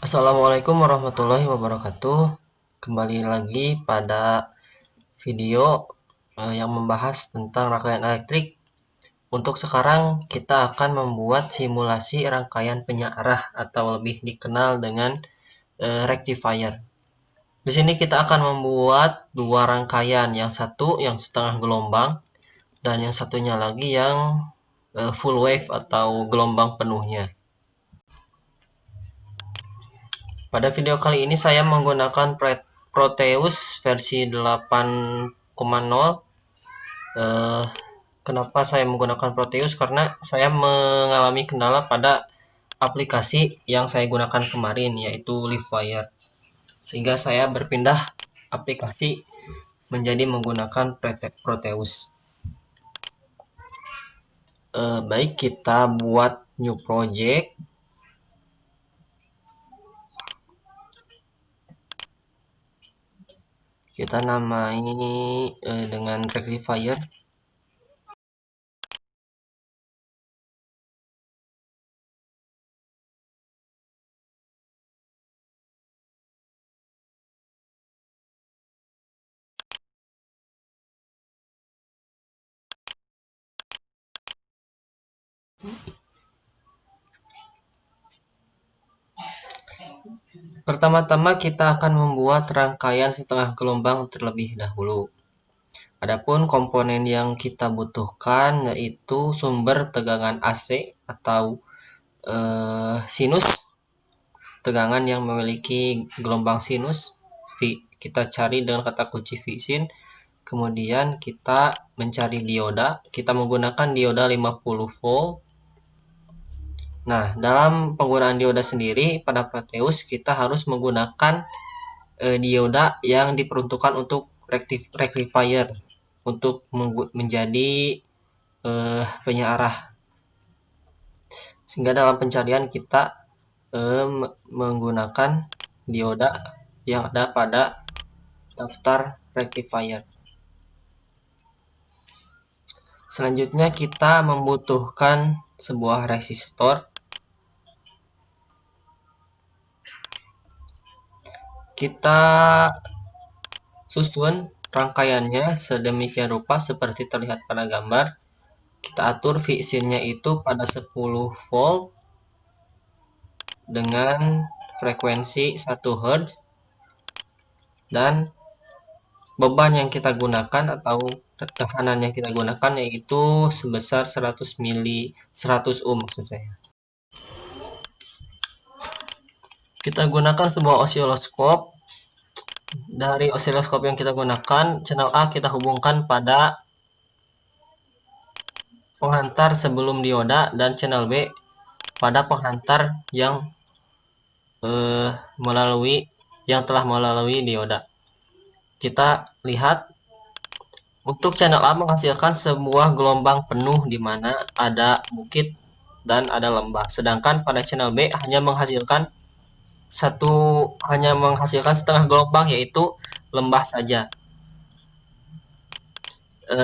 Assalamualaikum warahmatullahi wabarakatuh. Kembali lagi pada video yang membahas tentang rangkaian elektrik. Untuk sekarang kita akan membuat simulasi rangkaian penyiarah atau lebih dikenal dengan rectifier. Di sini kita akan membuat dua rangkaian, yang satu yang setengah gelombang dan yang satunya lagi yang full wave atau gelombang penuhnya. Pada video kali ini saya menggunakan Proteus versi 8.0. Kenapa saya menggunakan Proteus? Karena saya mengalami kendala pada aplikasi yang saya gunakan kemarin, yaitu Livewire. Sehingga saya berpindah aplikasi menjadi menggunakan Proteus. Baik, kita buat new project. Kita namai dengan rectifier. Pertama-tama kita akan membuat rangkaian setengah gelombang terlebih dahulu. Adapun komponen yang kita butuhkan yaitu sumber tegangan AC atau sinus, tegangan yang memiliki gelombang sinus. Kita cari dengan kata kunci Vsin. Kemudian kita mencari dioda. Kita menggunakan dioda 50 volt. Nah, dalam penggunaan dioda sendiri pada Proteus kita harus menggunakan dioda yang diperuntukkan untuk rectifier untuk menjadi penyiarah. Sehingga dalam pencarian kita menggunakan dioda yang ada pada daftar rectifier. Selanjutnya kita membutuhkan sebuah resistor. Kita susun rangkaiannya sedemikian rupa seperti terlihat pada gambar. Kita atur Vsin-nya itu pada 10 volt dengan frekuensi 1 Hz, dan beban yang kita gunakan atau tekanan yang kita gunakan yaitu sebesar 100 ohm maksud saya. Kita gunakan sebuah osiloskop. Dari osiloskop yang kita gunakan, channel A kita hubungkan pada penghantar sebelum dioda dan channel B pada penghantar yang telah melalui dioda. Kita lihat untuk channel A menghasilkan sebuah gelombang penuh di mana ada bukit dan ada lembah. Sedangkan pada channel B hanya menghasilkan setengah gelombang, yaitu lembah saja.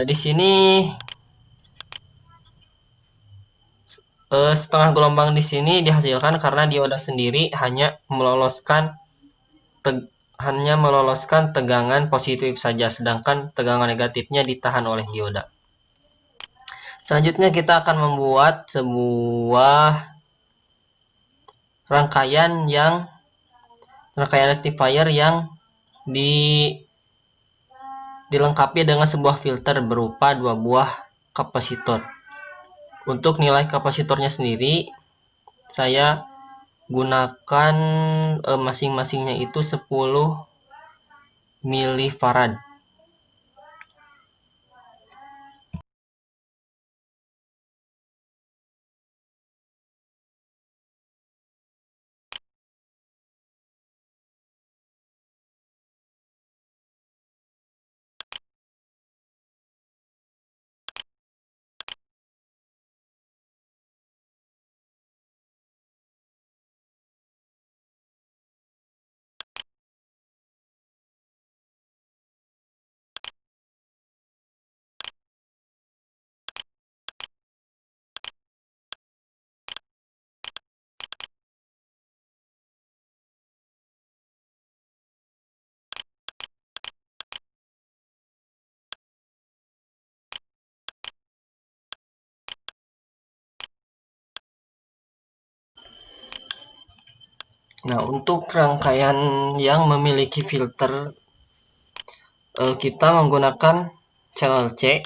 Di sini setengah gelombang di sini dihasilkan karena dioda sendiri hanya meloloskan tegangan positif saja, sedangkan tegangan negatifnya ditahan oleh dioda. Selanjutnya kita akan membuat sebuah rangkaian rectifier yang dilengkapi dengan sebuah filter berupa dua buah kapasitor. Untuk nilai kapasitornya sendiri saya gunakan masing-masingnya itu 10 milifarad. Nah, untuk rangkaian yang memiliki filter, kita menggunakan channel C.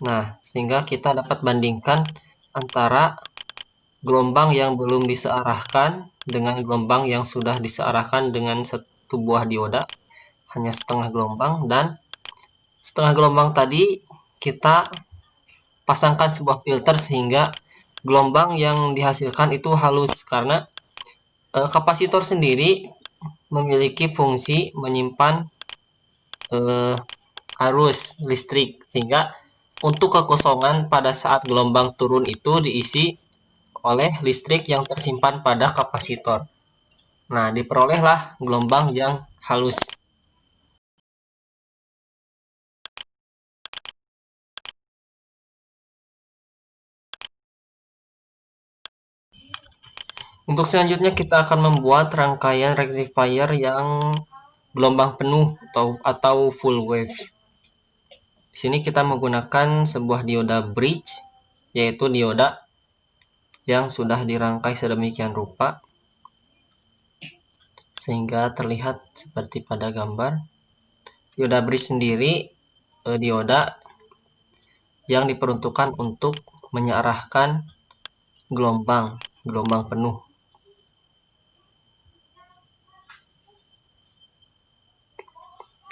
Nah, sehingga kita dapat bandingkan antara gelombang yang belum disearahkan dengan gelombang yang sudah disearahkan dengan satu buah dioda, hanya setengah gelombang, dan setengah gelombang tadi kita pasangkan sebuah filter sehingga gelombang yang dihasilkan itu halus, karena kapasitor sendiri memiliki fungsi menyimpan arus listrik, sehingga untuk kekosongan pada saat gelombang turun itu diisi oleh listrik yang tersimpan pada kapasitor. Nah, diperolehlah gelombang yang halus. Untuk selanjutnya kita akan membuat rangkaian rectifier yang gelombang penuh atau full wave. Di sini kita menggunakan sebuah dioda bridge, yaitu dioda yang sudah dirangkai sedemikian rupa sehingga terlihat seperti pada gambar. Dioda bridge sendiri dioda yang diperuntukkan untuk menyearahkan gelombang penuh.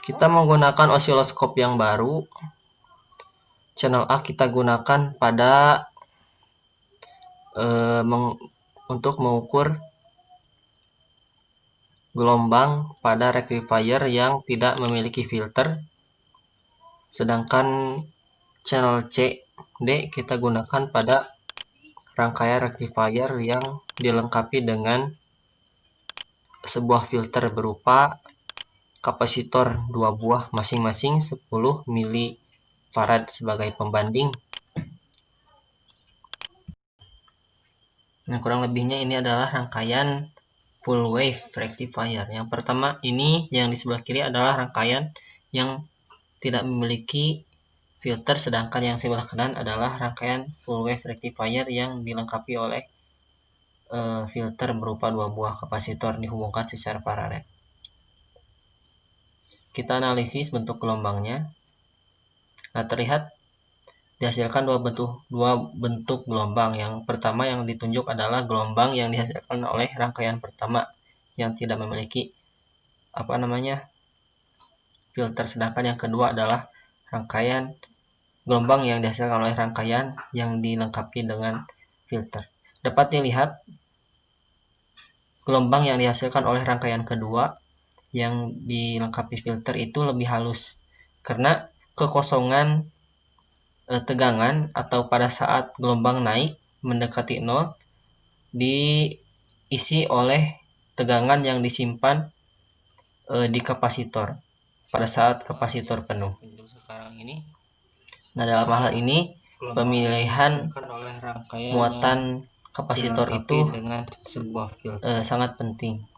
Kita menggunakan osiloskop yang baru. Channel A kita gunakan pada untuk mengukur gelombang pada rectifier yang tidak memiliki filter. Sedangkan channel C, D kita gunakan pada rangkaian rectifier yang dilengkapi dengan sebuah filter berupa kapasitor 2 buah masing-masing 10 mF sebagai pembanding. Nah, kurang lebihnya ini adalah rangkaian full wave rectifier. Yang pertama ini yang di sebelah kiri adalah rangkaian yang tidak memiliki filter, sedangkan yang sebelah kanan adalah rangkaian full wave rectifier yang dilengkapi oleh filter berupa 2 buah kapasitor dihubungkan secara paralel. Kita analisis bentuk gelombangnya. Nah, terlihat dihasilkan dua bentuk gelombang. Yang pertama yang ditunjuk adalah gelombang yang dihasilkan oleh rangkaian pertama yang tidak memiliki filter, sedangkan yang kedua adalah rangkaian gelombang yang dihasilkan oleh rangkaian yang dilengkapi dengan filter. Dapat dilihat gelombang yang dihasilkan oleh rangkaian kedua yang dilengkapi filter itu lebih halus, karena kekosongan tegangan atau pada saat gelombang naik mendekati 0 diisi oleh tegangan yang disimpan di kapasitor pada saat kapasitor penuh. Nah, dalam hal ini pemilihan muatan kapasitor itu dengan sebuah filter sangat penting.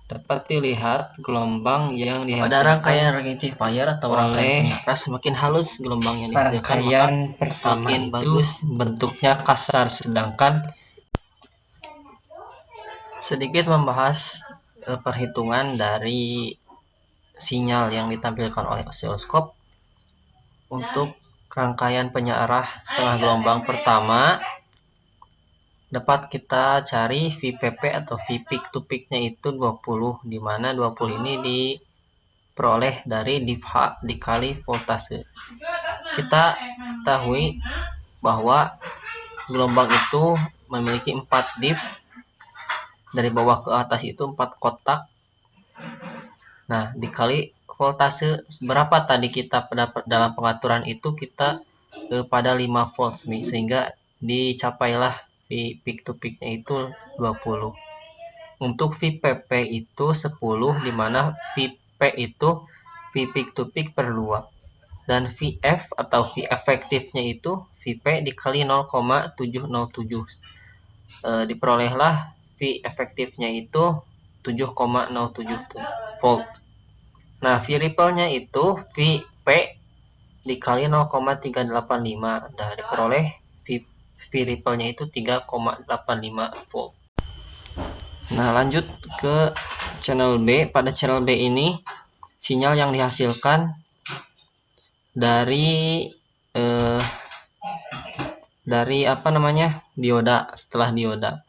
Dapat dilihat gelombang yang dihasilkan pada rangkaian rectifier atau rangkaian penyearah semakin halus gelombang yang dihasilkan, maka semakin bagus bentuknya kasar. Sedangkan sedikit membahas perhitungan dari sinyal yang ditampilkan oleh osiloskop. Untuk rangkaian penyearah setengah gelombang pertama dapat kita cari VPP atau V peak to peak-nya itu 20, di mana 20 ini diperoleh dari div H dikali voltase. Kita ketahui bahwa gelombang itu memiliki 4 div, dari bawah ke atas itu 4 kotak. Nah, dikali voltase berapa tadi kita dalam pengaturan itu kita pada 5 volt, sehingga dicapailah V peak to peak-nya itu 20. Untuk VPP itu 10, di mana VP itu V peak to peak per 2. Dan VF atau V efektifnya itu VP dikali 0,707. Diperolehlah V efektifnya itu 7,07 volt. Nah, V ripple-nya itu VP dikali 0,385. Nah, diperoleh V ripple-nya itu 3,85 volt. Nah, lanjut ke channel B. Pada channel B ini sinyal yang dihasilkan dari apa namanya, dioda. Setelah dioda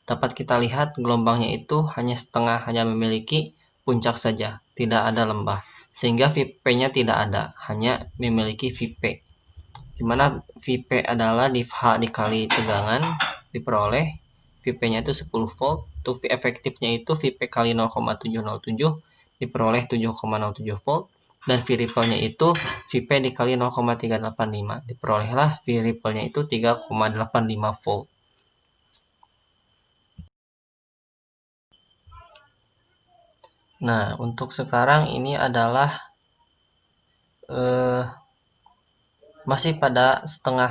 dapat kita lihat gelombangnya itu hanya setengah, hanya memiliki puncak saja, tidak ada lembah, sehingga VP-nya tidak ada, hanya memiliki VP, dimana VP adalah div H dikali tegangan, diperoleh VP-nya itu 10 volt. Untuk V efektifnya itu VP kali 0,707 diperoleh 7,07 volt, dan V ripple-nya itu VP dikali 0,385 diperolehlah V ripple-nya itu 3,85 volt. Nah, untuk sekarang ini adalah masih pada setengah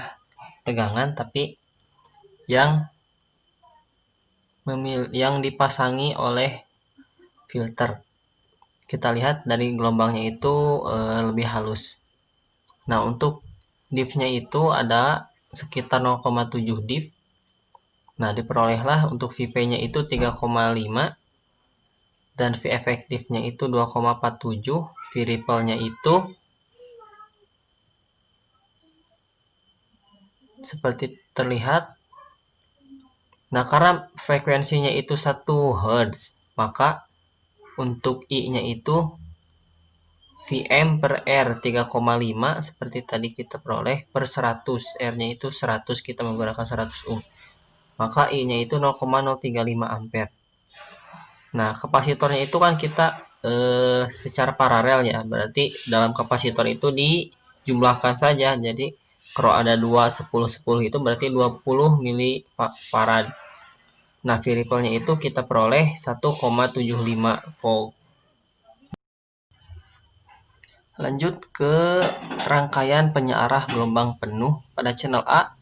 tegangan, tapi yang dipasangi oleh filter. Kita lihat dari gelombangnya itu lebih halus. Nah, untuk div-nya itu ada sekitar 0,7 div. Nah, diperolehlah untuk VP-nya itu 3,5 dan V efektifnya itu 2,47, V ripple-nya itu seperti terlihat. Nah, karena frekuensinya itu 1 Hz, maka untuk I-nya itu Vm per R 3,5 seperti tadi kita peroleh per 100. R-nya itu 100, kita menggunakan 100 ohm. Maka I-nya itu 0,035 ampere. Nah, kapasitornya itu kan kita secara paralel ya, berarti dalam kapasitor itu dijumlahkan saja. Jadi kalau ada 2 10 10 itu berarti 20 milifarad. Nah, V ripple-nya itu kita peroleh 1,75 volt. Lanjut ke rangkaian penyearah gelombang penuh. Pada channel A,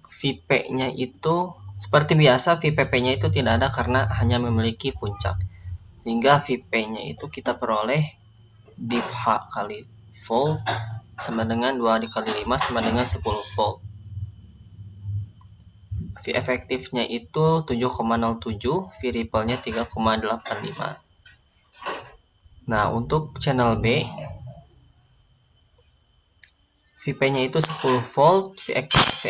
VP-nya itu seperti biasa, VPP-nya itu tidak ada karena hanya memiliki puncak, sehingga VP-nya itu kita peroleh div H kali volt sama dengan 2 dikali 5 sama dengan 10 volt. V efektifnya itu 7,07, V ripple-nya 3,85. Nah, untuk channel B, VP-nya itu 10 volt, V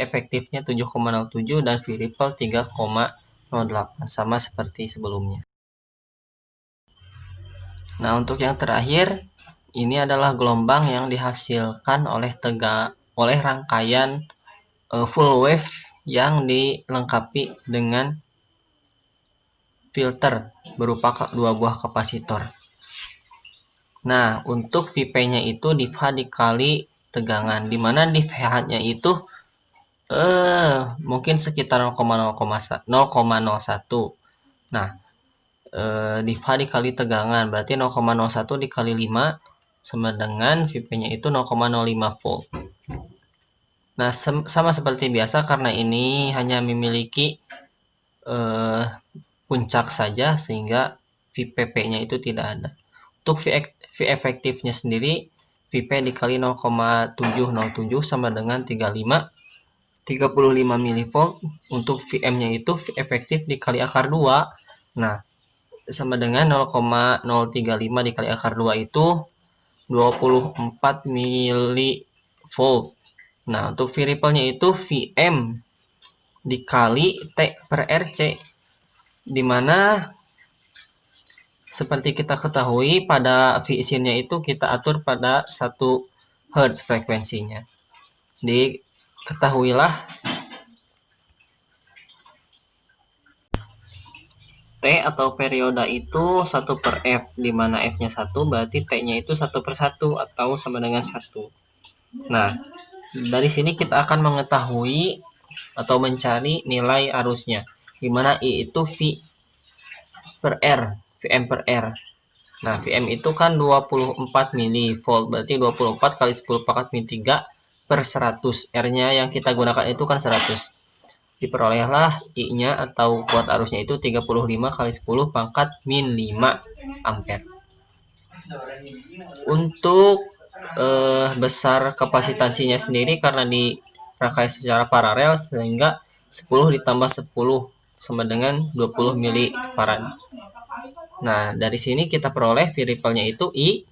efektifnya 7,07 dan V ripple 3,08, sama seperti sebelumnya. Nah, untuk yang terakhir, ini adalah gelombang yang dihasilkan oleh rangkaian full wave yang dilengkapi dengan filter berupa 2 buah kapasitor. Nah, untuk VP-nya itu div H dikali tegangan, dimana div H-nya itu mungkin sekitar 0,01. Nah, div H dikali tegangan berarti 0,01 dikali 5 sama dengan VP-nya itu 0,05 volt. Nah, sama seperti biasa, karena ini hanya memiliki puncak saja sehingga VPP-nya itu tidak ada. Untuk V efektifnya sendiri, VP dikali 0,707 sama dengan 35 mV. Untuk Vm-nya itu V efektif dikali akar 2. Nah, sama dengan 0,035 dikali akar 2 itu 24 mV. Nah, untuk V ripple-nya itu Vm dikali T per RC, dimana seperti kita ketahui pada V isinnya itu kita atur pada 1 Hz frekuensinya. Diketahuilah T atau perioda itu 1 per F, dimana F-nya 1 berarti T-nya itu 1 per 1 atau sama dengan 1. Nah, dari sini kita akan mengetahui atau mencari nilai arusnya, dimana I itu V per R, Vm per R. Nah, Vm itu kan 24 mV, berarti 24 kali 10 pangkat min 3 per 100. R-nya yang kita gunakan itu kan 100. Diperolehlah I-nya atau kuat arusnya itu 35 kali 10 pangkat min 5 ampere. Untuk besar kapasitansinya sendiri karena dirangkai secara paralel, sehingga 10 ditambah 10 sama dengan 20 milifarad. Nah, dari sini kita peroleh variabelnya itu I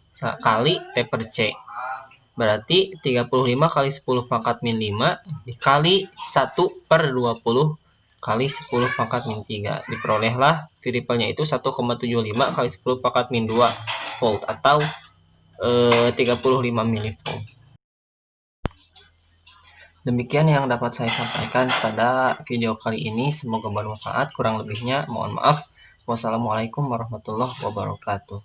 kali T per C. Berarti 35 kali 10 pangkat min 5 dikali 1 per 20 kali 10 pangkat min 3. Diperolehlah variabelnya itu 1,75 kali 10 pangkat min 2 volt atau 35 milivolt. Demikian yang dapat saya sampaikan pada video kali ini. Semoga bermanfaat. Kurang lebihnya mohon maaf. Wassalamualaikum warahmatullahi wabarakatuh.